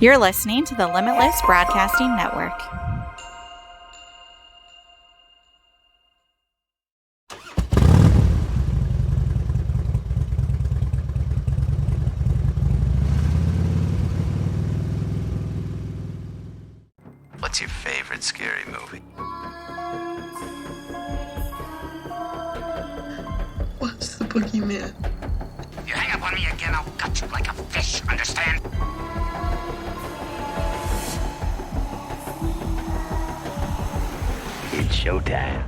You're listening to the Limitless Broadcasting Network. What's your favorite scary movie? What's the Boogeyman? You hang up on me again, I'll gut you like a fish, understand? It's showtime.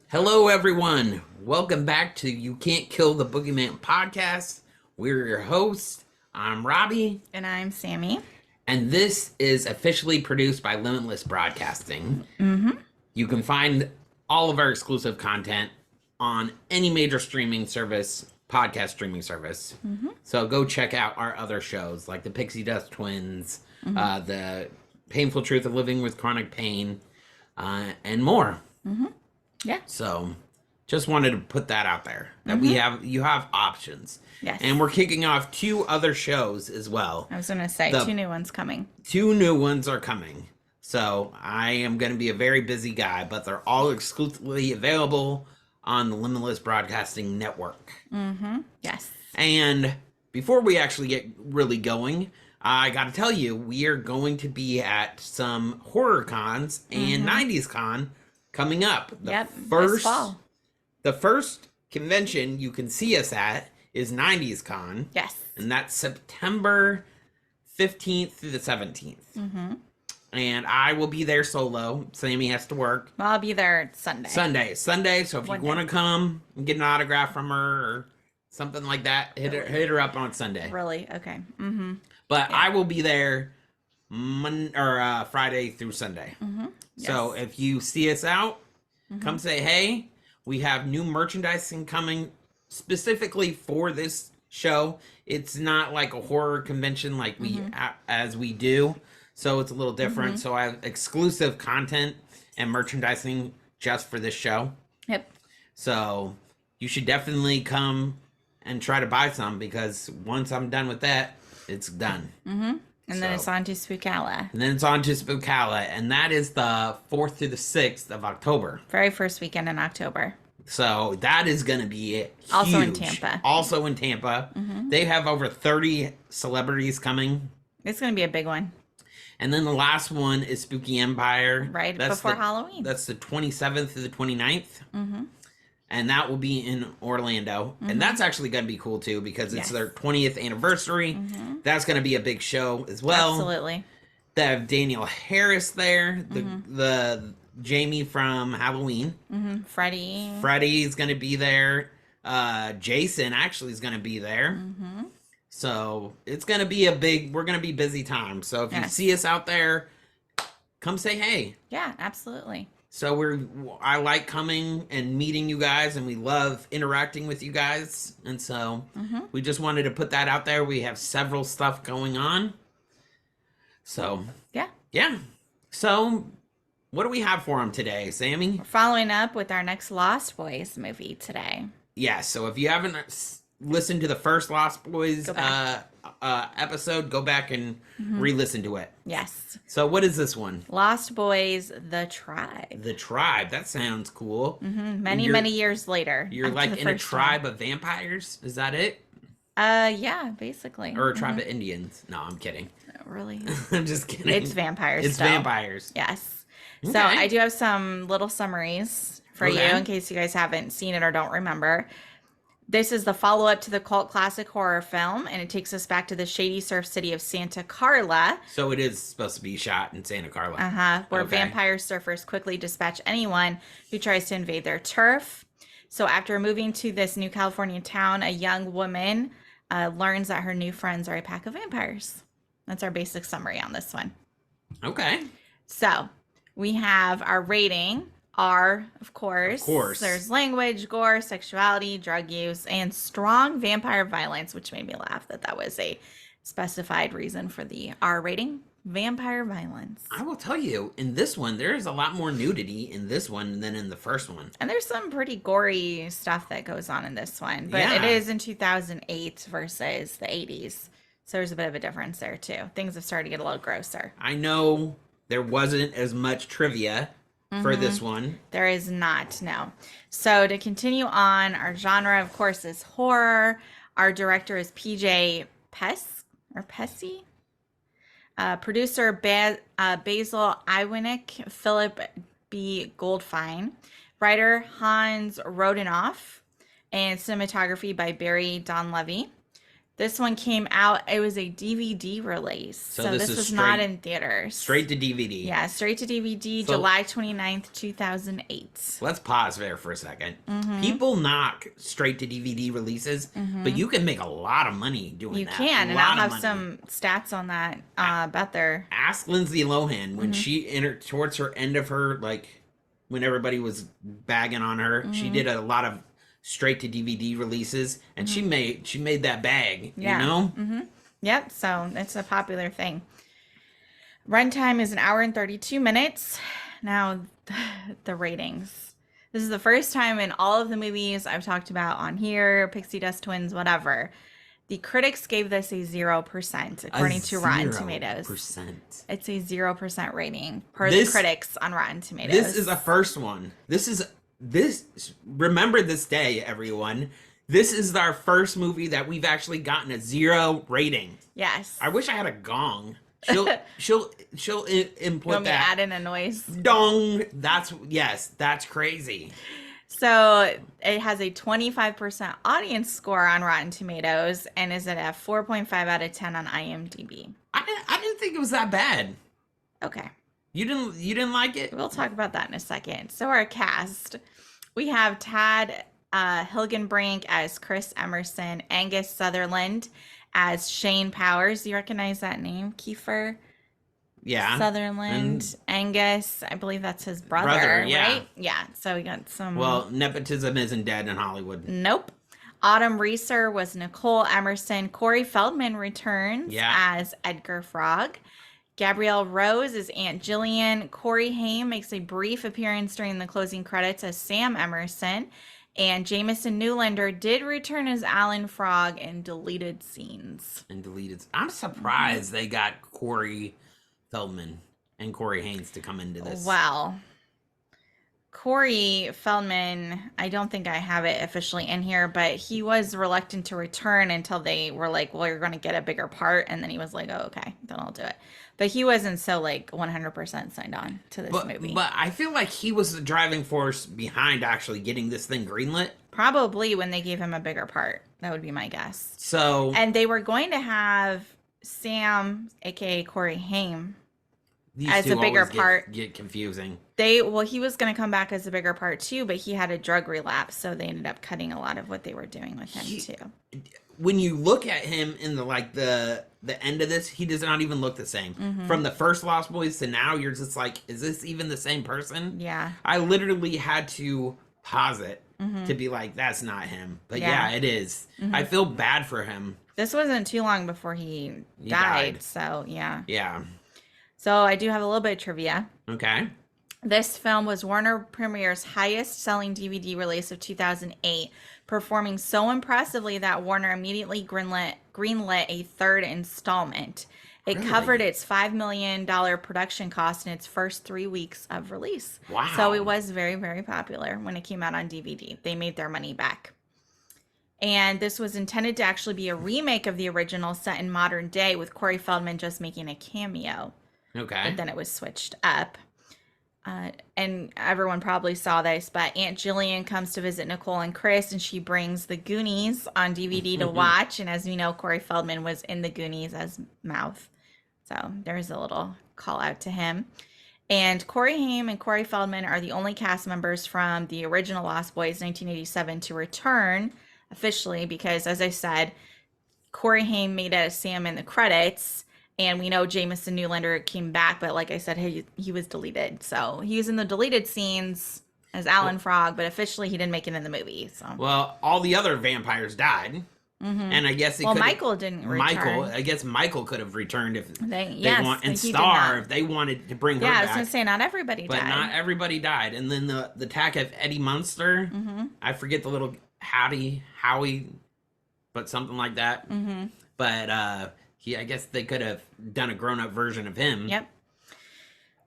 Hello, everyone. Welcome back to You Can't Kill the Boogeyman podcast. We're your hosts. I'm Robby. And I'm Sammi. And this is officially produced by Limitless Broadcasting. Mm-hmm. You can find all of our exclusive content on any major streaming service, podcast streaming service. Mm-hmm. So go check out our other shows like the Pixie Dust Twins, the Painful Truth of Living with Chronic Pain, and more. Mm-hmm. Yeah. So just wanted to put that out there that you have options. Yes. And we're kicking off 2 other shows as well. I was going to say 2 new ones coming. 2 new ones are coming. So I am going to be a very busy guy, but they're all exclusively available on the Limitless Broadcasting Network. Mm-hmm. Yes. And before we actually get really going, I got to tell you, we are going to be at some horror cons and 90s con coming up. This fall. The first convention you can see us at is 90s Con. Yes. And that's September 15th through the 17th. Mm-hmm. And I will be there solo. Sammi has to work. Well, I'll be there Sunday. Sunday. So if you want to come and get an autograph from her or something like that, hit her up on Sunday. Really? Okay. Mm-hmm. But I will be there Friday through Sunday. Mm-hmm. Yes. So if you see us out, come say hey. We have new merchandising coming specifically for this show. It's not like a horror convention like as we do. So it's a little different. So I have exclusive content and merchandising just for this show. Yep. So you should definitely come and try to buy some because once I'm done with that, it's done. Mm-hmm. And then it's on to Spookala. And that is the 4th through the 6th of October. Very first weekend in October. So that is going to be huge. Also in Tampa. Mm-hmm. They have over 30 celebrities coming. It's going to be a big one. And then the last one is Spooky Empire. Right before Halloween. That's the 27th to the 29th. Mm-hmm. And that will be in Orlando. Mm-hmm. And that's actually going to be cool, too, because it's their 20th anniversary. Mm-hmm. That's going to be a big show as well. Absolutely. They have Daniel Harris there, the Jamie from Halloween. Mm-hmm. Freddy's going to be there. Jason actually is going to be there. Mm-hmm. So it's going to be we're going to be busy time. So if you see us out there, come say hey. Yeah, absolutely. So I like coming and meeting you guys, and we love interacting with you guys. And so we just wanted to put that out there. We have several stuff going on. So yeah. So what do we have for them today, Sammi? We're following up with our next Lost Boys movie today. Yeah. So if you haven't listened to the first Lost Boys episode, go back and re-listen to it. Yes. So what is this one? Lost Boys, The Tribe. The Tribe. That sounds cool. Mm-hmm. Many years later. You're like in a tribe of vampires? Is that it? Yeah, basically. Or a tribe of Indians? No, I'm kidding. Really? I'm just kidding. It's vampires. It's vampires. Yes. Okay. So I do have some little summaries for you in case you guys haven't seen it or don't remember. This is the follow-up to the cult classic horror film, and it takes us back to the shady surf city of Santa Carla. So it is supposed to be shot in Santa Carla. Where vampire surfers quickly dispatch anyone who tries to invade their turf. So after moving to this new California town, a young woman learns that her new friends are a pack of vampires. That's our basic summary on this one. Okay. So we have our rating. R, of course. There's language, gore, sexuality, drug use, and strong vampire violence, which made me laugh that was a specified reason for the R rating: vampire violence. I will tell you, in this one, there is a lot more nudity in this one than in the first one. And there's some pretty gory stuff that goes on in this one, but Yeah. it is in 2008 versus the 80s. So there's a bit of a difference there too. Things have started to get a little grosser. I know there wasn't as much trivia for this one. There is not, no. So to continue on, our genre, of course, is horror. Our director is PJ Pesci. Producer Basil Iwinick, Philip B. Goldfine. Writer Hans Rodenoff. And cinematography by Barry Donlevy. This one came out, it was a DVD release. So this was not in theaters. Straight to DVD. Yeah, straight to DVD, So- July 29th, 2008. Let's pause there for a second. People knock straight to DVD releases, but you can make a lot of money doing You that. can, A and lot I'll of have money. some stats on that about their... Ask Lindsay Lohan when she entered towards her end of her, like when everybody was bagging on her, she did a lot of straight to DVD releases, and she made that bag. Yeah. You know. Yep, so it's a popular thing. Runtime is 1 hour and 32 minutes. Now, the ratings. This is the first time in all of the movies I've talked about on here, Pixie Dust Twins, whatever. The critics gave this a 0%, according to Rotten Tomatoes. 0%. It's a 0% rating per This- the critics on Rotten Tomatoes. This is a first one. Remember this day, everyone. This is our first movie that we've actually gotten a 0 rating. Yes. I wish I had a gong. She'll You input want me to that. add in a noise? Dong. That's crazy. So it has a 25% audience score on Rotten Tomatoes and is at a 4.5 out of 10 on IMDb. I didn't think it was that bad. Okay. You didn't like it? We'll talk about that in a second. So our cast, we have Tad Hilgenbrink as Chris Emerson, Angus Sutherland as Shane Powers. Do you recognize that name? Kiefer Yeah. Sutherland, Angus. I believe that's his brother, Brother, yeah. right? Yeah. So we got some. Well, nepotism isn't dead in Hollywood. Nope. Autumn Reeser was Nicole Emerson. Corey Feldman returns as Edgar Frog. Gabrielle Rose is Aunt Jillian. Corey Haim makes a brief appearance during the closing credits as Sam Emerson. And Jameson Newlander did return as Alan Frog in deleted scenes. I'm surprised they got Corey Feldman and Corey Haynes to come into this. Well, Corey Feldman, I don't think I have it officially in here, but he was reluctant to return until they were like, well, you're going to get a bigger part. And then he was like, oh, okay, then I'll do it. But he wasn't so like 100% signed on to this movie. But I feel like he was the driving force behind actually getting this thing greenlit. Probably when they gave him a bigger part. That would be my guess. So And they were going to have Sam, aka Corey Haim, these as two a bigger always part. get confusing. He was going to come back as a bigger part too, but he had a drug relapse, so they ended up cutting a lot of what they were doing with him too. When you look at him in the end of this, he does not even look the same. From the first Lost Boys to now, you're just like, is this even the same person? Yeah. I literally had to pause it to be like, that's not him. But yeah, it is. I feel bad for him. This wasn't too long before he died, so yeah. Yeah. So I do have a little bit of trivia. Okay. This film was Warner Premiere's highest selling DVD release of 2008, performing so impressively that Warner immediately greenlit a third installment. It Really? covered its $5 million production cost in its first 3 weeks of release. Wow. So it was very, very popular when it came out on DVD. They made their money back. And this was intended to actually be a remake of the original set in modern day, with Corey Feldman just making a cameo. Okay. But then it was switched up. And everyone probably saw this, but Aunt Jillian comes to visit Nicole and Chris, and she brings The Goonies on DVD to watch. And as we know, Corey Feldman was in The Goonies as Mouth. So there's a little call out to him. And Corey Haim and Corey Feldman are the only cast members from the original Lost Boys 1987 to return officially, because, as I said, Corey Haim made a Sam in the credits. And we know Jameson Newlander came back, but like I said, he was deleted. So he was in the deleted scenes as Alan Frog, but officially he didn't make it in the movie. So Well, all the other vampires died. And I guess Michael didn't return. I guess Michael could have returned if yes, and he did Star not. if they wanted to bring her Yeah, I back. was gonna say not everybody But died. not everybody died. And then the attack of Eddie Munster, I forget the little Howie, but something like that. But I guess they could have done a grown-up version of him. Yep.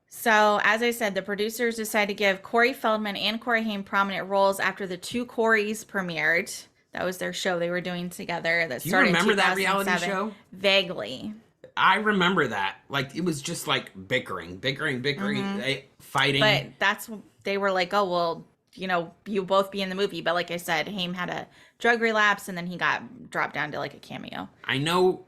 So, as I said, the producers decided to give Corey Feldman and Corey Haim prominent roles after the two Coreys premiered. That was their show they were doing together. That Do you started in remember that reality 2007. show? Vaguely. I remember that. Like, it was just like bickering, fighting. But they were like, oh, well, you both be in the movie. But like I said, Haim had a drug relapse and then he got dropped down to like a cameo. I know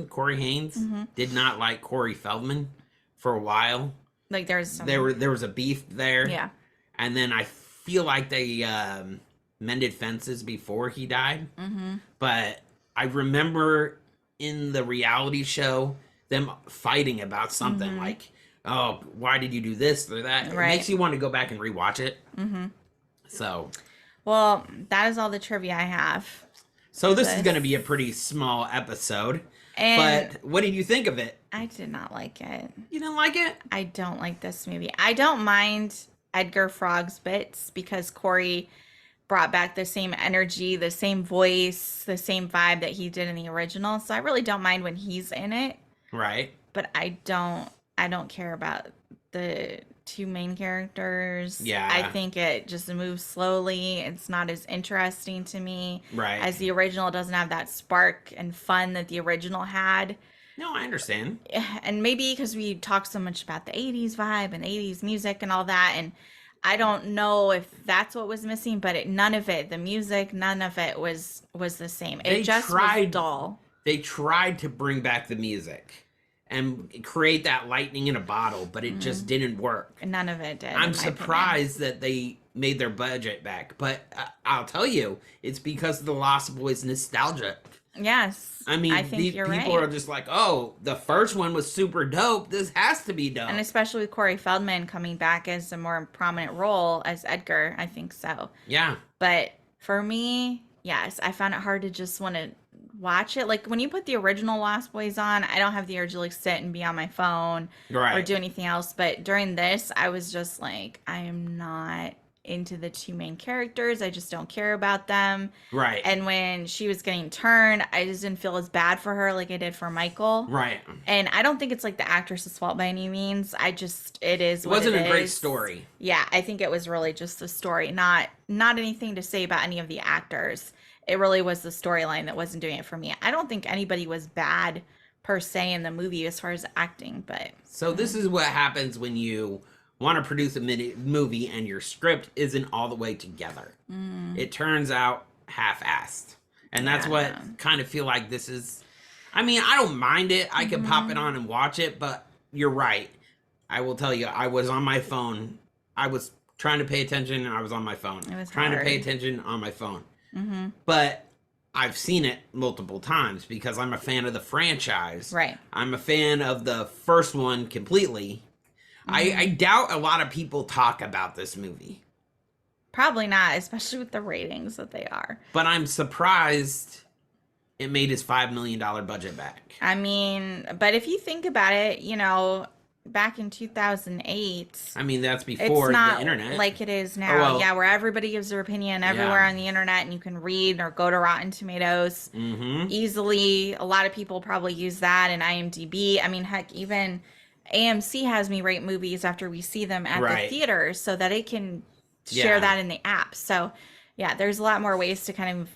Corey Haines, did not like Corey Feldman for a while. Like there was a beef there. Yeah. And then I feel like they mended fences before he died. But I remember in the reality show them fighting about something like, oh, why did you do this or that? It makes you want to go back and rewatch it. So. Well, that is all the trivia I have. So this is going to be a pretty small episode. And but what did you think of it? I did not like it. You didn't like it? I don't like this movie. I don't mind Edgar Frogg's bits because Corey brought back the same energy, the same voice, the same vibe that he did in the original. So I really don't mind when he's in it. Right. But I don't care about the two main characters. Yeah. I think it just moves slowly. It's not as interesting to me. Right. As the original. It doesn't have that spark and fun that the original had. No, I understand. And maybe because we talk so much about the 80s vibe and 80s music and all that, and I don't know if that's what was missing, but none of it, the music, none of it was the same. It just was dull. They tried to bring back the music and create that lightning in a bottle, but it just didn't work. None of it did. I'm surprised that they made their budget back, but I'll tell you, it's because of the Lost Boys nostalgia. Yes. I mean, people are just like, oh, the first one was super dope. This has to be dope. And especially with Corey Feldman coming back as a more prominent role as Edgar, I think so. Yeah. But for me, yes, I found it hard to just want to watch it. Like when you put the original Lost Boys on, I don't have the urge to like sit and be on my phone or do anything else. But during this, I was just like, I am not into the two main characters. I just don't care about them. Right. And when she was getting turned, I just didn't feel as bad for her like I did for Michael. Right. And I don't think it's like the actress's fault by any means. It wasn't a great story. Yeah, I think it was really just the story, not anything to say about any of the actors. It really was the storyline that wasn't doing it for me. I don't think anybody was bad per se in the movie as far as acting, but so this is what happens when you want to produce a movie and your script isn't all the way together. It turns out half-assed. And that's what kind of feel like this is. I mean, I don't mind it. I could pop it on and watch it, but you're right. I will tell you, I was on my phone. I was trying to pay attention and I was on my phone. It was trying hard. to pay attention on my phone. But I've seen it multiple times because I'm a fan of the franchise. Right. I'm a fan of the first one completely. I doubt a lot of people talk about this movie. Probably not, especially with the ratings that they are. But I'm surprised it made his $5 million budget back. I mean, but if you think about it, back in 2008. I mean, that's before the internet. Like it is now. Where everybody gives their opinion everywhere on the internet and you can read or go to Rotten Tomatoes easily. A lot of people probably use that and IMDb. I mean, heck, even AMC has me rate movies after we see them at the theaters so that it can share that in the app. So, yeah, there's a lot more ways to kind of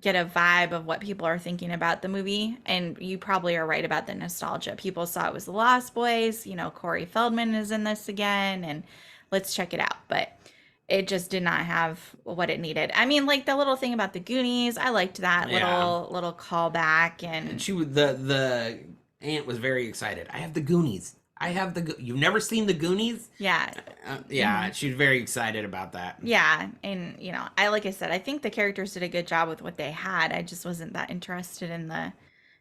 get a vibe of what people are thinking about the movie. And you probably are right about the nostalgia. People saw it was The Lost Boys. Corey Feldman is in this again, and let's check it out. But it just did not have what it needed. I mean, like the little thing about the Goonies, I liked that little callback. And she was the aunt was very excited. I have the Goonies. You've never seen the Goonies? Yeah. She's very excited about that. Yeah, and like I said, I think the characters did a good job with what they had. I just wasn't that interested in the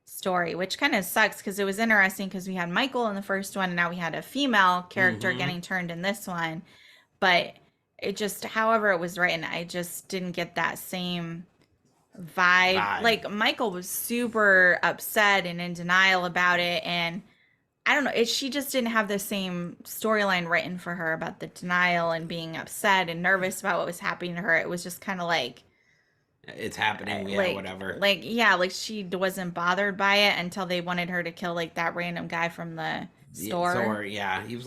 story, which kind of sucks because it was interesting because we had Michael in the first one and now we had a female character getting turned in this one. But it just, however it was written, I just didn't get that same vibe. Like Michael was super upset and in denial about it, and I don't know, she just didn't have the same storyline written for her about the denial and being upset and nervous about what was happening to her. It was just kind of like it's happening, yeah, like, whatever. like yeah, like she wasn't bothered by it until they wanted her to kill like that random guy from the store. Yeah, she was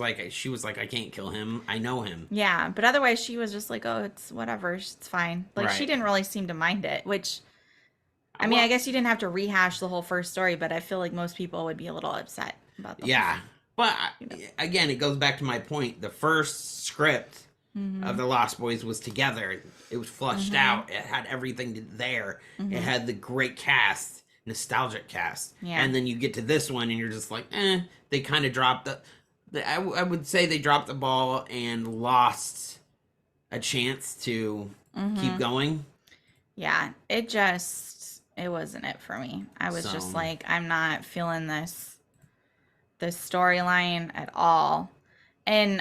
like, I can't kill him. I know him. Yeah, but otherwise she was just like, oh, it's whatever, it's fine. Like she Right. didn't really seem to mind it, which I mean, I guess you didn't have to rehash the whole first story, but I feel like most people would be a little upset about the Yeah, but you know. again, it goes back to my point. The first script of the Lost Boys was together. It was flushed out. It had everything there. It had the great cast, nostalgic cast. Yeah. And then you get to this one, and you're just like, they kind of dropped I would say they dropped the ball and lost a chance to keep going. Yeah, it wasn't it for me. I was just like, I'm not feeling this storyline at all. And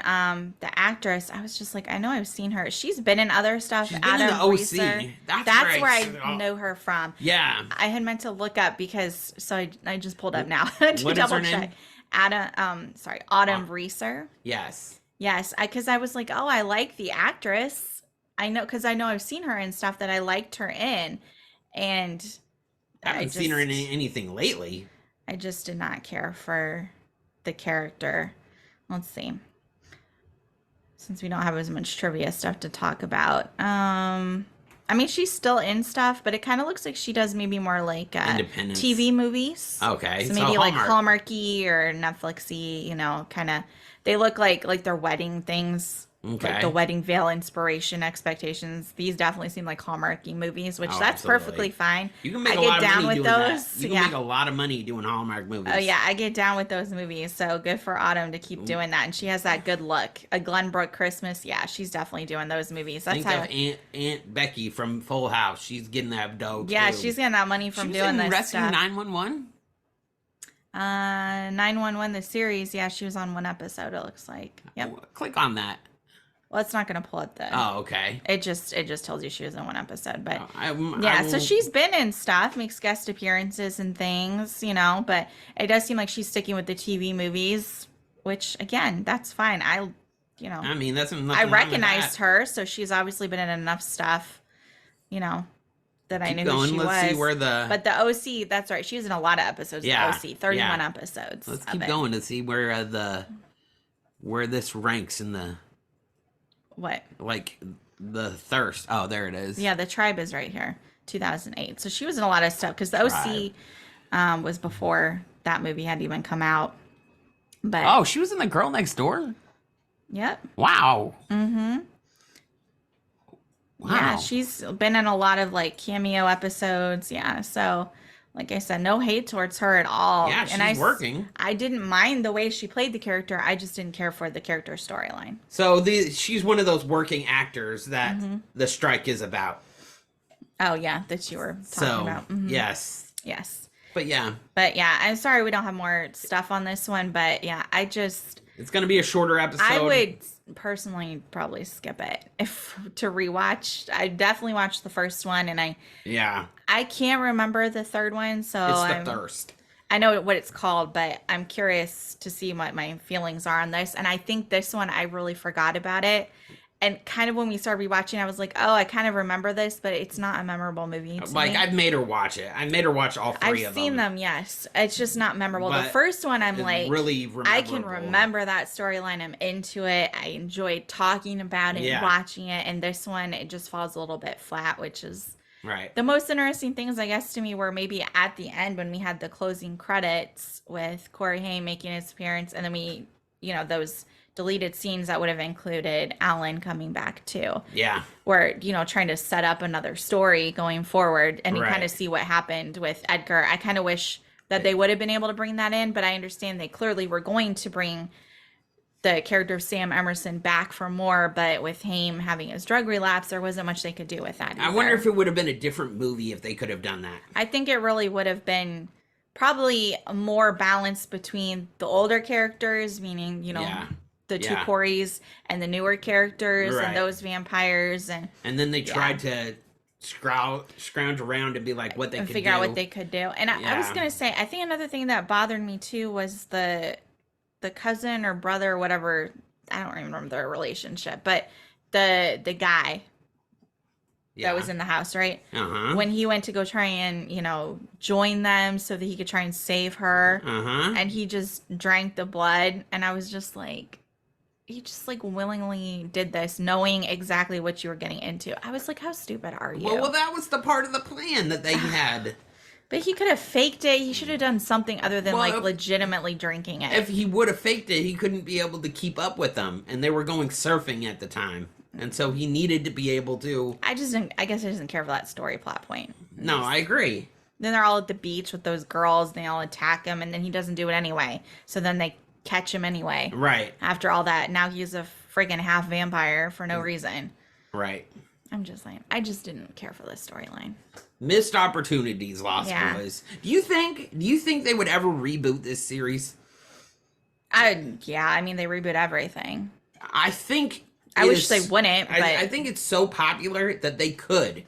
the actress, I was just like, I know I've seen her. She's been in other stuff. She's been in the OC. That's where I know her from. Yeah. I had meant to look up because I just pulled up now to What is her double name? check. Autumn Reeser. Yes. Yes, because I was like, oh, I like the actress. I know, because I know I've seen her in stuff that I liked her in, and I haven't seen her in anything lately. I just did not care for the character. Let's see. Since we don't have as much trivia stuff to talk about. I mean, she's still in stuff, but it kind of looks like she does maybe more like Independence. TV movies. Okay. So maybe like Hallmarky or Netflixy, kind of. They look like they're wedding things. Okay. Like the wedding veil inspiration expectations. These definitely seem like Hallmarky movies, which that's absolutely. perfectly fine. You can make I a lot get of down money with doing those. that. You can make a lot of money doing Hallmark movies. Oh yeah, I get down with those movies. So good for Autumn to keep doing that, and she has that good look. A Glenbrook Christmas, yeah, she's definitely doing those movies. That's Think of Aunt Becky from Full House. She's getting that dough too. Yeah, she's getting that money from doing this Rescue stuff. 911. 911 the series. Yeah, she was on one episode. It looks like. Yep. Click on that. Well, it's not gonna pull up the. Oh, okay. It just tells you she was in one episode, but I so she's been in stuff, makes guest appearances and things, but it does seem like she's sticking with the TV movies, which again, that's fine. I mean, that's nothing I wrong with recognized that. her, so she's obviously been in enough stuff, that I knew who going. she Let's was. see where the But the OC, that's right. She was in a lot of episodes of OC, 31 episodes. Let's of keep it. going to see where this ranks in the What? like the thirst. Oh, there it is. Yeah, the Tribe is right here, 2008. So she was in a lot of stuff because the OC was before that movie had even come out. But Oh, she was in The Girl Next Door? yep. Wow. Mm-hmm. Wow. Yeah, she's been in a lot of like cameo episodes. Yeah, so like I said, no hate towards her at all. Yeah, she's working. I didn't mind the way she played the character. I just didn't care for the character storyline. So she's one of those working actors that the strike is about. Oh yeah, that you were talking about. Mhm. Yes. Yes. But yeah, I'm sorry we don't have more stuff on this one, but yeah, it's going to be a shorter episode. I would personally probably skip it if to rewatch. I definitely watched the first one, and I can't remember the third one, so It's The Thirst. I know what it's called, but I'm curious to see what my feelings are on this. And I think this one I really forgot about it. And kind of when we started rewatching, I was like, oh, I kind of remember this, but it's not a memorable movie to me. I've made her watch it. I made her watch all three of them. I've seen them, yes. It's just not memorable. The But first one, I'm like, really I can memorable. remember that storyline. I'm into it. I enjoyed talking about it and watching it. And this one, it just falls a little bit flat, which is Right. the most interesting things, I guess, to me were maybe at the end when we had the closing credits with Corey Haim making his appearance, and then we, those deleted scenes that would have included Alan coming back too. Yeah. Where, trying to set up another story going forward, and you kind of see what happened with Edgar. I kind of wish that they would have been able to bring that in, but I understand they clearly were going to bring the character of Sam Emerson back for more, but with Haim having his drug relapse, there wasn't much they could do with that I wonder if it would have been a different movie if they could have done that. I think it really would have been probably more balance between the older characters, meaning, the two Coreys, and the newer characters and those vampires. And then they tried to scrounge around and be like what they and could figure do. out what they could do. And I was gonna say, I think another thing that bothered me too was the cousin or brother or whatever. I don't remember their relationship, but the guy that was in the house, right? Uh-huh. When he went to go try and, join them so that he could try and save her. Uh-huh. And he just drank the blood. And I was just like, he just like willingly did this knowing exactly what you were getting into. I was like, how stupid are you? Well, that was the part of the plan that they had. But he could have faked it. He should have done something other than legitimately drinking it. If he would have faked it, he couldn't be able to keep up with them. And they were going surfing at the time. And so he needed to be able to... I guess I didn't care for that story plot point. No, I agree. Then they're all at the beach with those girls. And they all attack him. And then he doesn't do it anyway. So then they catch him anyway. Right. After all that. Now he's a friggin' half vampire for no reason. Right. I'm just saying. I just didn't care for this storyline. Missed opportunities, Lost Boys. Do you think they would ever reboot this series? I mean, they reboot everything. I think... I wish they wouldn't, but... I think it's so popular that they could.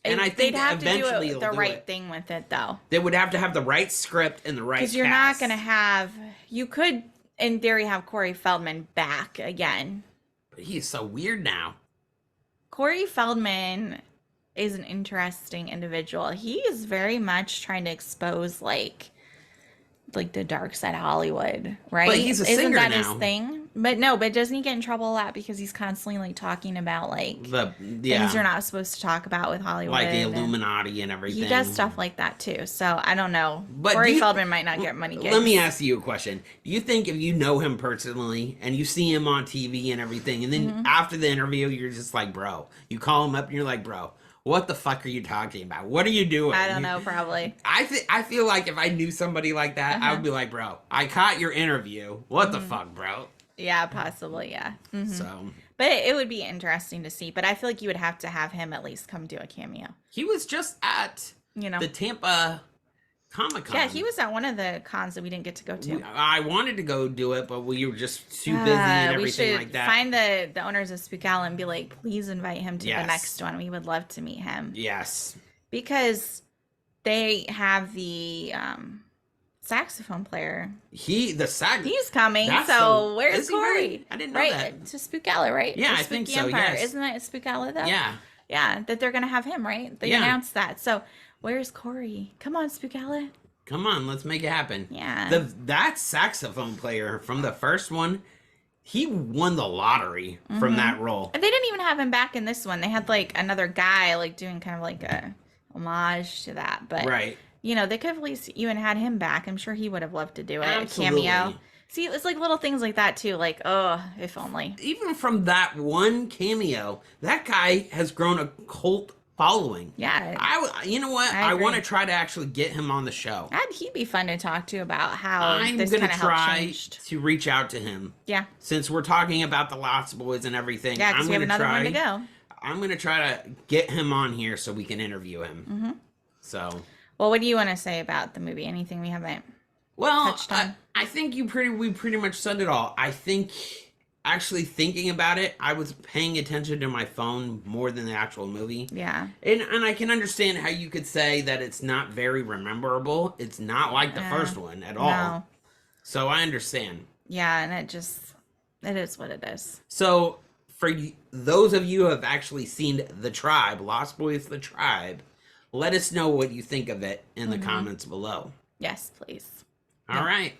And I think they'd have eventually to do the right thing with it, though. They would have to have the right script and the right cast. Because you're not going to have... You could, in theory, have Corey Feldman back again. But he is so weird now. Corey Feldman is an interesting individual. He is very much trying to expose, like the dark side of Hollywood, right? But he's a singer Isn't that now. his thing? But no, but doesn't he get in trouble a lot because he's constantly like talking about like things you're not supposed to talk about with Hollywood, like the Illuminati and everything. He does stuff like that too. So I don't know. But Corey Feldman might not get money gigs. Let me ask you a question. Do you think if you know him personally and you see him on TV and everything, and then after the interview you're just like, bro, you call him up and you're like, bro, what the fuck are you talking about? What are you doing? I don't know, probably. I feel like if I knew somebody like that, I would be like, bro, I caught your interview. What the fuck, bro? Yeah, possibly, yeah. So, but it would be interesting to see. But I feel like you would have to have him at least come do a cameo. He was just at the Tampa Comic-Con. Yeah, he was at one of the cons that we didn't get to go to. I wanted to go do it, but we were just too busy and everything like that. Find the owners of Spook Alley and be like, please invite him to the next one. We would love to meet him. Yes. Because they have the saxophone player. He's coming. So where's Corey? I didn't know that. To Spook Alley, right? Yeah, I think so, yes. Isn't that Spook Alley, though? Yeah. Yeah, that they're going to have him, right? They announced that. So where's Corey? Come on, Spook Alley. Come on, let's make it happen. Yeah. That saxophone player from the first one, he won the lottery from that role. And they didn't even have him back in this one. They had like another guy like doing kind of like a homage to that. But right. They could have at least even had him back. I'm sure he would have loved to do it. Absolutely. A cameo. See, it's like little things like that too. Like, oh, if only. Even from that one cameo, that guy has grown a cult following. Yeah. You know what? I want to try to actually get him on the show. He'd be fun to talk to about how I'm this going kind to of try to reach out to him. Yeah. Since we're talking about the Lost Boys and everything. Yeah, because we have another one to go. I'm going to try to get him on here so we can interview him. So. Well, what do you want to say about the movie? Anything we haven't touched on? I think we pretty much said it all. I think actually thinking about it, I was paying attention to my phone more than the actual movie. Yeah. And I can understand how you could say that it's not very rememberable. It's not like the first one at all. No. So I understand. Yeah, and it is what it is. So for those of you who have actually seen The Tribe, Lost Boys The Tribe, let us know what you think of it in the comments below. Yes, please. All right.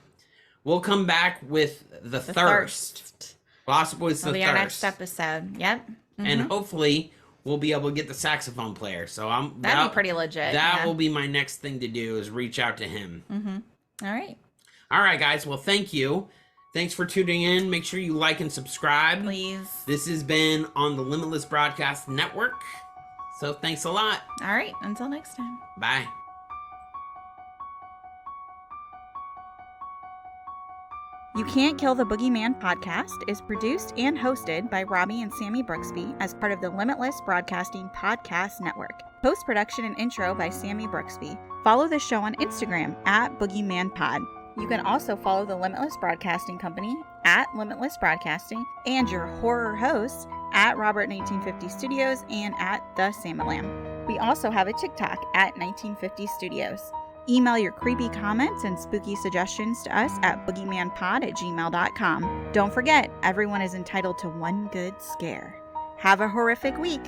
We'll come back with The Thirst. Lost Boys The Thirst. That'll be our next episode. Yep. And hopefully we'll be able to get the saxophone player. So that'd be pretty legit. That will be my next thing to do is reach out to him. All right. All right, guys. Well, thank you. Thanks for tuning in. Make sure you like and subscribe. Please. This has been on the Limitless Broadcast Network. So thanks a lot. All right. Until next time. Bye. You Can't Kill the Boogeyman podcast is produced and hosted by Robby and Sammi Brooksby as part of the Limitless Broadcasting Podcast Network. Post-production and intro by Sammi Brooksby. Follow the show on Instagram at BoogeymanPod. You can also follow the Limitless Broadcasting Company at Limitless Broadcasting and your horror hosts at Robert 1950 Studios and at The Samalam. We also have a TikTok at 1950 Studios. Email your creepy comments and spooky suggestions to us at boogeymanpod@gmail.com. Don't forget, everyone is entitled to one good scare. Have a horrific week.